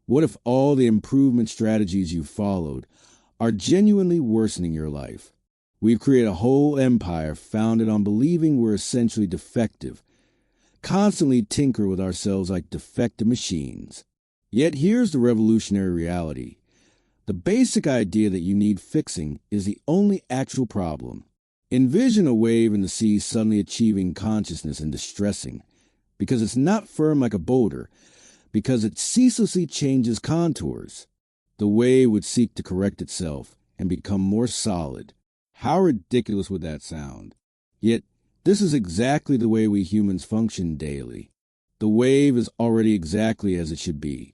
What if all the improvement strategies you followed are genuinely worsening your life? We've created a whole empire founded on believing we're essentially defective, constantly tinker with ourselves like defective machines. Yet here's the revolutionary reality. The basic idea that you need fixing is the only actual problem. Envision a wave in the sea suddenly achieving consciousness and distressing, because it's not firm like a boulder, because it ceaselessly changes contours. The wave would seek to correct itself and become more solid. How ridiculous would that sound? Yet, this is exactly the way we humans function daily. The wave is already exactly as it should be,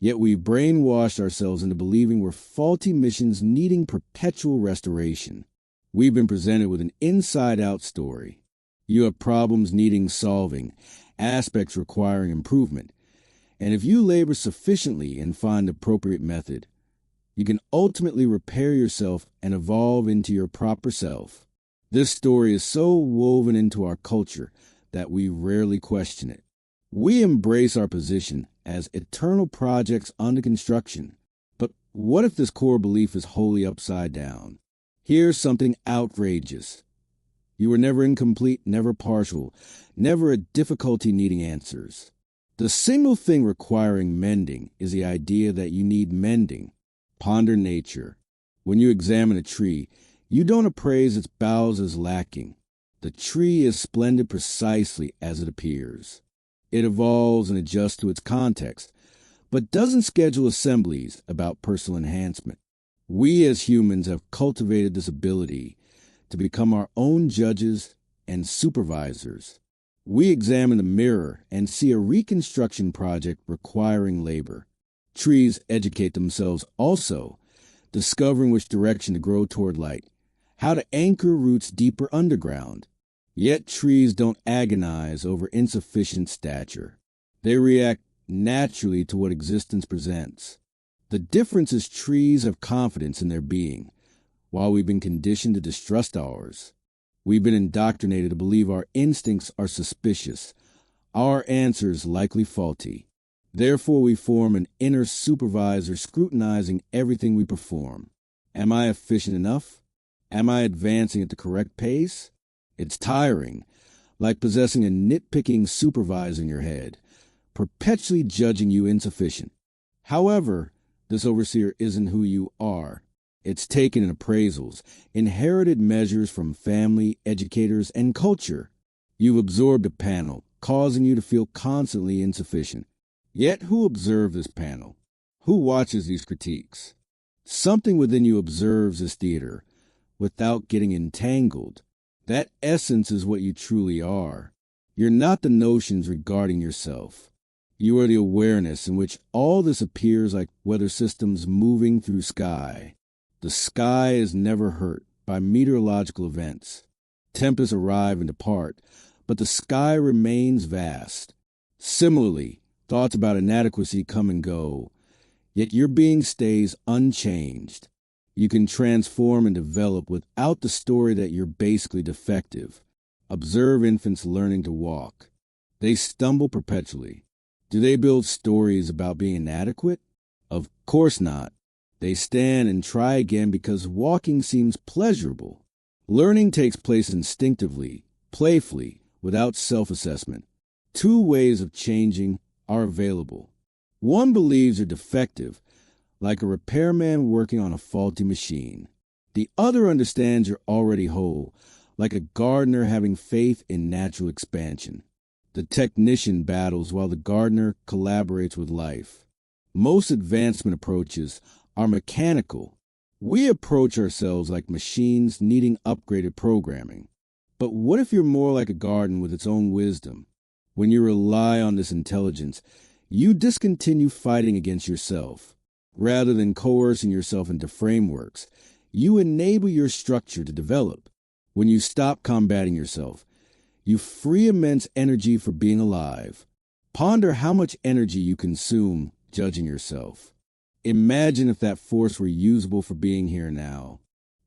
yet we've brainwashed ourselves into believing we're faulty missions needing perpetual restoration. We've been presented with an inside-out story. You have problems needing solving, aspects requiring improvement, and if you labor sufficiently and find the appropriate method, you can ultimately repair yourself and evolve into your proper self. This story is so woven into our culture that we rarely question it. We embrace our position as eternal projects under construction. But what if this core belief is wholly upside down? Here's something outrageous. You were never incomplete, never partial, never a difficulty needing answers. The single thing requiring mending is the idea that you need mending. Ponder nature. When you examine a tree, you don't appraise its boughs as lacking. The tree is splendid precisely as it appears. It evolves and adjusts to its context, but doesn't schedule assemblies about personal enhancement. We as humans have cultivated this ability to become our own judges and supervisors. We examine the mirror and see a reconstruction project requiring labor. Trees educate themselves also, discovering which direction to grow toward light, how to anchor roots deeper underground. Yet trees don't agonize over insufficient stature. They react naturally to what existence presents. The difference is trees have confidence in their being, while we've been conditioned to distrust ours. We've been indoctrinated to believe our instincts are suspicious, our answers likely faulty. Therefore, we form an inner supervisor scrutinizing everything we perform. Am I efficient enough? Am I advancing at the correct pace? It's tiring, like possessing a nitpicking supervisor in your head, perpetually judging you insufficient. However, this overseer isn't who you are. It's taken in appraisals, inherited measures from family, educators, and culture. You've absorbed a panel, causing you to feel constantly insufficient. Yet who observes this panel? Who watches these critiques? Something within you observes this theater without getting entangled. That essence is what you truly are. You're not the notions regarding yourself. You are the awareness in which all this appears like weather systems moving through sky. The sky is never hurt by meteorological events. Tempests arrive and depart, but the sky remains vast. Similarly, thoughts about inadequacy come and go, yet your being stays unchanged. You can transform and develop without the story that you're basically defective. Observe infants learning to walk. They stumble perpetually. Do they build stories about being inadequate? Of course not. They stand and try again because walking seems pleasurable. Learning takes place instinctively, playfully, without self-assessment. Two ways of changing are available. One believes you're defective, like a repairman working on a faulty machine. The other understands you're already whole, like a gardener having faith in natural expansion. The technician battles while the gardener collaborates with life. Most advancement approaches are mechanical. We approach ourselves like machines needing upgraded programming. But what if you're more like a garden with its own wisdom? When you rely on this intelligence, you discontinue fighting against yourself. Rather than coercing yourself into frameworks, you enable your structure to develop. When you stop combating yourself, you free immense energy for being alive. Ponder how much energy you consume judging yourself. Imagine if that force were usable for being here now.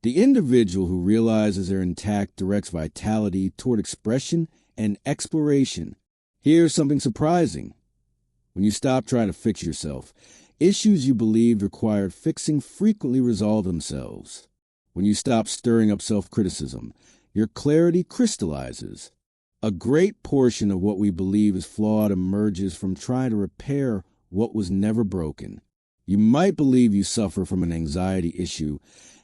The individual who realizes they're intact directs vitality toward expression and exploration. Here's something surprising. When you stop trying to fix yourself, Issues you believed required fixing frequently resolve themselves. When you stop stirring up self-criticism, your clarity crystallizes. A great portion of what we believe is flawed emerges from trying to repair what was never broken. You might believe you suffer from an anxiety issue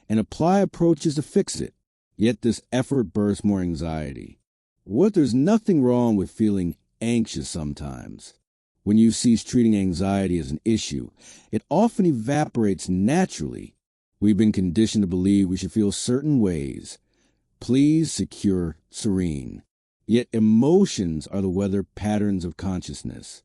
and apply approaches to fix it, yet this effort births more anxiety. There's nothing wrong with feeling anxious sometimes. When you cease treating anxiety as an issue, it often evaporates naturally. We've been conditioned to believe we should feel certain ways: pleased, secure, serene. Yet emotions are the weather patterns of consciousness.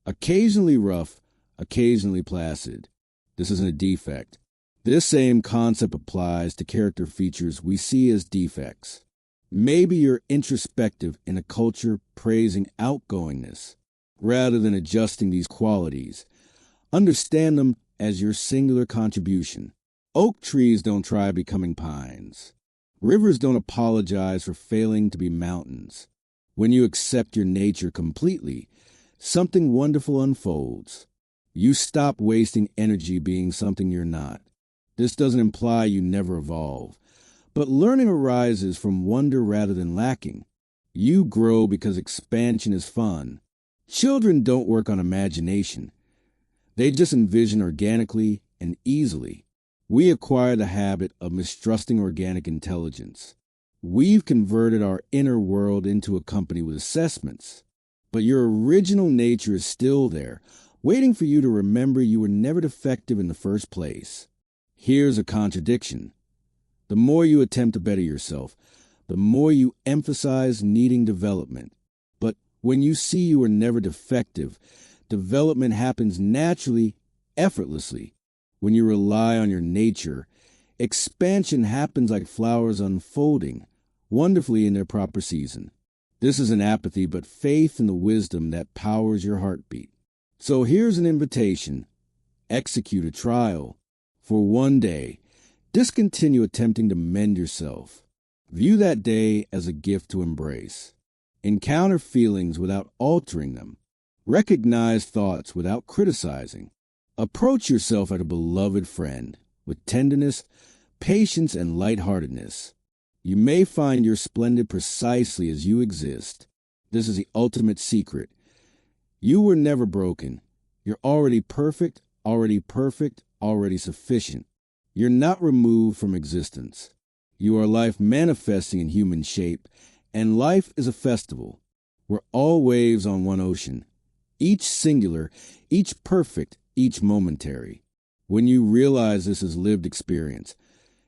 Occasionally rough, occasionally placid. This isn't a defect. This same concept applies to character features we see as defects. Maybe you're introspective in a culture praising outgoingness. Rather than adjusting these qualities, understand them as your singular contribution. Oak trees don't try becoming pines. Rivers don't apologize for failing to be mountains. When you accept your nature completely, something wonderful unfolds. You stop wasting energy being something you're not. This doesn't imply you never evolve, but learning arises from wonder rather than lacking. You grow because expansion is fun. Children don't work on imagination. They just envision organically and easily. We acquire the habit of mistrusting organic intelligence. We've converted our inner world into a company with assessments. But your original nature is still there, waiting for you to remember you were never defective in the first place. Here's a contradiction. The more you attempt to better yourself, the more you emphasize needing development. But when you see you are never defective, development happens naturally, effortlessly. When you rely on your nature, expansion happens like flowers unfolding, wonderfully in their proper season. This isn't apathy, but faith in the wisdom that powers your heartbeat. So here's an invitation. Execute a trial. For one day, discontinue attempting to mend yourself. View that day as a gift to embrace. Encounter feelings without altering them. Recognize thoughts without criticizing. Approach yourself as a beloved friend, with tenderness, patience, and lightheartedness. You may find you're splendid precisely as you exist. This is the ultimate secret. You were never broken. You're already perfect, already sufficient. You're not removed from existence. You are life manifesting in human shape, and life is a festival. We're all waves on one ocean, each singular, each perfect, each momentary. When you realize this is lived experience,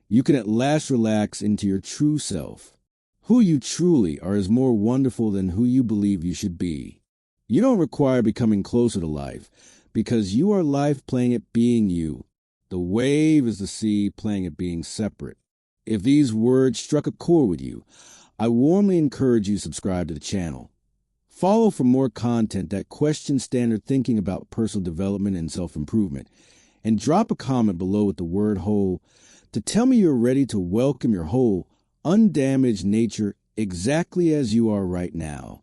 you can at last relax into your true self. Who you truly are is more wonderful than who you believe you should be. You don't require becoming closer to life, because you are life playing at being you. The wave is the sea playing at being separate. If these words struck a chord with you, I warmly encourage you to subscribe to the channel. Follow for more content that questions standard thinking about personal development and self-improvement. And drop a comment below with the word whole to tell me you're ready to welcome your whole, undamaged nature exactly as you are right now.